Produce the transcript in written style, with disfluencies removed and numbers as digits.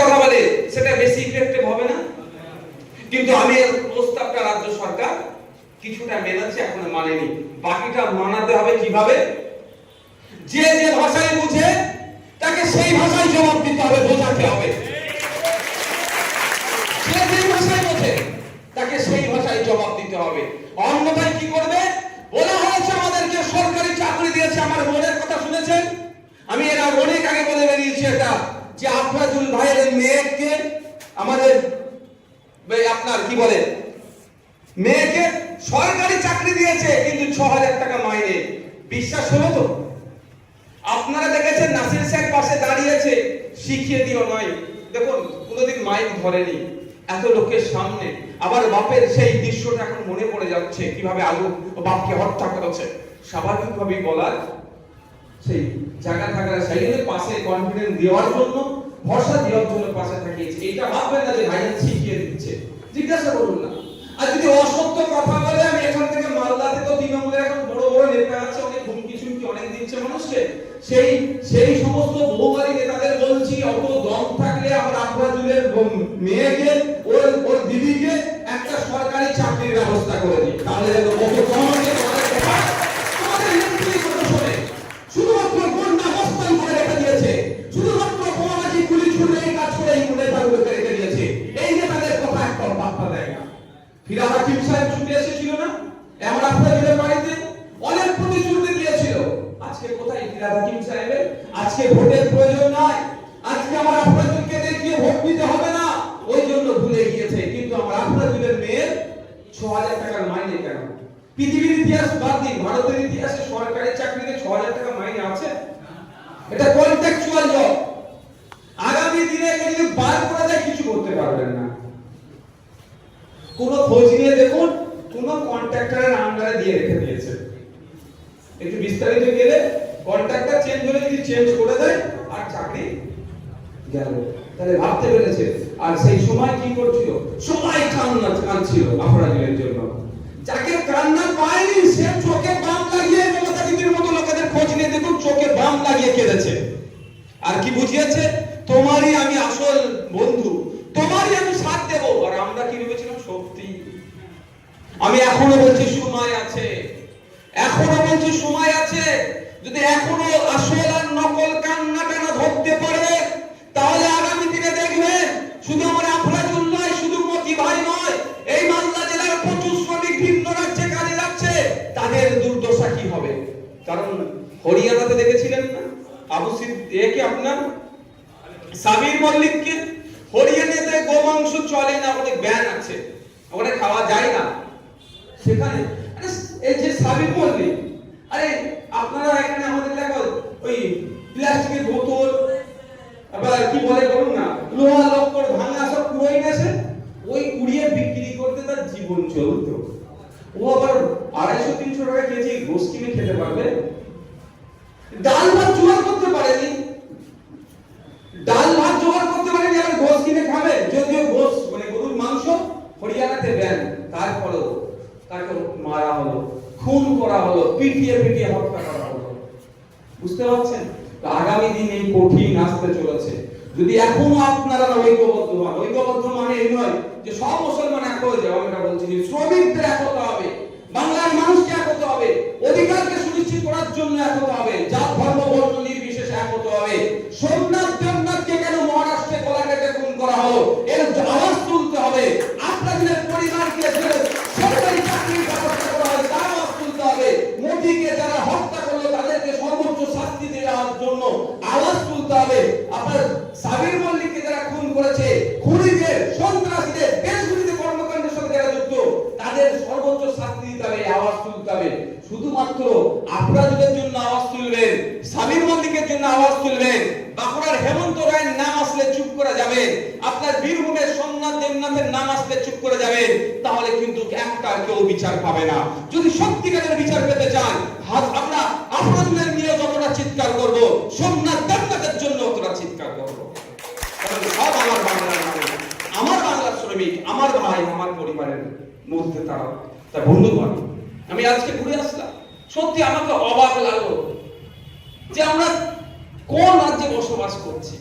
কথা বলে সেটা বেশি ইফেক্টিভ হবে না? কিন্তু আমি এর প্রস্তাবটা রাজ্য সরকার কিছুটা মেনেছে, এখন মানেনি। বাকিটা মানাতে হবে কিভাবে? যে যে ভাষায় বুঝে তাকে সেই ভাষায় জবাব দিতে হবে, বোঝাতে হবে। যে যে ভাষায় বোঝে তাকে সেই ভাষায় জবাব দিতে হবে। অন্যথায় কি করবে? বলা হয়েছে আমাদেরকে সরকারি চাকরি দিয়েছে। আমার বোনের কথা শুনেছেন? আমি এর অনেক আগে বলে বেরিয়েছি এটা, যে আফরাজুল ভাইয়ের মেয়েকে আমাদের আপনার কি বলে মেয়েকে সরকারি চাকরি দিয়েছে, কিন্তু ৬,০০০ টাকা মাইনে। বিশ্বাস হলো তো? আপনারা দেখেছেন নাসির শেখ পাশে দাঁড়িয়েছে, শিখিয়ে দিও নয়। দেখুন কোনোদিন মাইক ধরেনি এত লোকের সামনে। আবার বাপের সেই দৃশ্যটা এখন মনে পড়ে যাচ্ছে, কিভাবে আলু বাপকে হত্যা করেছে। স্বাভাবিকভাবেই বলার সেই জায়গা থাকার সেই পাশে কনফিডেন্স দেওয়ার জন্য, ভরসা দেওয়ার জন্য পাশে থাকিয়েছে। এটা ভাববেন না যে ভাইজান শিখিয়ে দিচ্ছে, জিজ্ঞাসা করুন না। আর যদি অসত্য কথা বলে, আমি এখান থেকে মালদাতে তো তৃণমূলের এখন বড় বড় নেতা আছে, অনেক হুমকি চুমকি অনেক দিচ্ছে মানুষকে। সেই সমস্ত বহুবারী নেতাদের বলছি, অত দম থাকলে আমরা আফরাজুলের মেয়েকে ওর দিদিকে একটা সরকারি চাকরির ব্যবস্থা করে দিই, তাহলে শুধুমাত্র গন্ডা বস্তান করে রেখে দিয়েছে, শুধুমাত্র বোমাবাজি গুলি ছুড়ে এই কাজ করে এই নেতাগুলোকে রেখে দিয়েছে। এই নেতাদের কথা একটা পাত্তা দেয় না। ফিরহাদ হাকিম সাহেব ছুটে এসেছিল না এমন আপনাদের বাড়িতে, অনেক প্রতিশ্রুতি দিয়েছিল। আজকে কোথায় ফিরহাদ হাকিম সাহেবের? আজকে ভোটের প্রয়োজন নাই, আজকে আমার আপনাদেরকে দেখিয়ে ভোট দিতে হবে না, ওই জন্য ভুলে গিয়েছে। কিন্তু আমার আপনাদের মেয়ের ৬,০০০ টাকার মাইনে কেন? পৃথিবীর ইতিহাস বাদ দিন, ভারতের ইতিহাসে সরকারি চাকরিতে ৬,০০০ টাকা মাইনে আছে? এটা কন্ট্রাকচুয়াল জব। আগামী দিনে যদি বার করা যায় কিছু করতে পারবেন না। কোন খোঁজ নিয়ে দেখুন, কোন কন্ট্রাক্টরের আন্ডারে দিয়ে রেখে দিয়েছে। একটু বিস্তারিত গেলে কন্ট্রাক্টর চেঞ্জ হলে যদি চেঞ্জ করে দেয় আর চাকরি গেল। তাহলে ভাবতে পেরেছে। আর সেই সময় কি করছিল? সবাই কাঁদছিল আফরাজুলের জন্য। যাকে কান্না পায়নি সে চোখে বাম লাগিয়ে, মমতা দিদির মতো লোকেদের খোঁজ নিয়ে দেখুন, চোখে বাম লাগিয়ে কেঁদেছে। আর কি বুঝিয়েছে? তোমারই আমি আসল বন্ধু, তোমারই আমি সাথ দেব। আর আমরা কি ভেবেছিলাম? সত্যি। আমি এখনো বলছি সময় আছে, এখনো বলছি সময় আছে। যদি এখনো আসল আর নকল কান্নাটা না ধরতে পারে, তাহলে আগামী দিনে দেখবেন শুধু আমার আফরাজুল নয়, শুধু মতি ভাই নয়, এই মালদা জেলার প্রচুর শ্রমিক ভিন্ন রাজ্যে কাজে যাচ্ছে, তাদের দুর্দশা কি হবে। কারণ হরিয়ানাতে দেখেছিলেন না আবু সিদ্দিককে, আপনার সাবির মল্লিককে, হরিয়ানাতে গোমাংস চলে না, ওখানে ব্যান আছে, ওখানে খাওয়া যায় না। সেখানে এই যে সাবির মল্লিক, আরে আপনারা এখানে আমাদের এলাকায় ওই প্লাস্টিকের বোতল, আবার কি বলে বলুন না, লোহা লক্কর ভাঙা সব কুড়িয়ে গেছে, ওই কুড়িয়ে বিক্রি করতে তার জীবন চলতো। ও আবার ২৫০-৩০০ টাকা কেজি গোশ কিনে খেতে পারবে? ডাল ভাত জোগাড় করতে পারেনি, ডাল ভাত জোগাড় করতে পারেনি, আবার গোশ কিনে খাবে। যদিও গোশ মানে গরুর মাংস হরিয়ানাতে ব্যান, তারপরেও তাকে মারা হলো, খুন করা হলো, পিটিয়ে পিটিয়ে হত্যা করা হলো। বুঝতে পারছেন? আগামী দিন এই কঠিন আসতে চলেছে। যদি এখনো আপনারা ঐক্যবদ্ধ হন, ঐক্যবদ্ধ মানে এই নয় যে সব মুসলমান এক হয়ে যাবে, আমি এটা বলছি না। শ্রমিকদের এক হতে হবে, বাংলার মানুষকে এক হতে হবে, অধিকারকে সুনিশ্চিত করার জন্য এক হতে হবে, জাত ধর্ম বর্ণ নির্বিশেষে এক হতে হবে। সোমনাথ দেবনাথকে কেন মহারাষ্ট্রে গলা কেটে খুন করা হলো, এর আওয়াজ তুলতে হবে। আপনাদের পরিবারকে সরকারি চাকরির ব্যবস্থা করা হয় তার আওয়াজ তুলতে হবে। মোদিকে যারা হত্যা করলো তাদেরকে সর্বোচ্চ শাস্তি দেওয়ার জন্য আওয়াজ তুলতে হবে। আপনার সাবির মল্লিককে যারা খুন করেছে, খুনিদের, সন্ত্রাসীদের, দেশবিরোধী কর্মকাণ্ডের সাথে যারা যুক্ত, তাদের সর্বোচ্চ শাস্তি দিতে হবে, আওয়াজ তুলতে হবে। শুধুমাত্র আফরাজুলের জন্য আওয়াজ তুলবেন, সাবির মল্লিকের জন্য আওয়াজ তুলবেন, বাঁকুড়ার হেমন্ত রায়ের নাম আসলে চুপ করে যাবেন, আপনার বীরভূমের সোমনাথ দেবনাথের নাম আসলে চুপ করে যাবেন, তাহলে কিন্তু একটা কেউ বিচার পাবে না। যদি সত্যিকারের বিচার পেতে চান, আমরা আফরাজুলের নিয়ে যতটা চিৎকার করব, সোমনাথ দেবনাথের জন্য ততটা চিৎকার করব। কারণ সব আমার বাংলার মানুষ, আমার বাংলার শ্রমিক, আমার ভাই, আমার পরিবারের মধ্যে তারা। তা বন্ধুগণ, আমি আজকে ঘুরে আসলাম, সত্যি আমাকে অবাক লাগলো যে আমরা কোন রাজ্যে বসবাস করছি।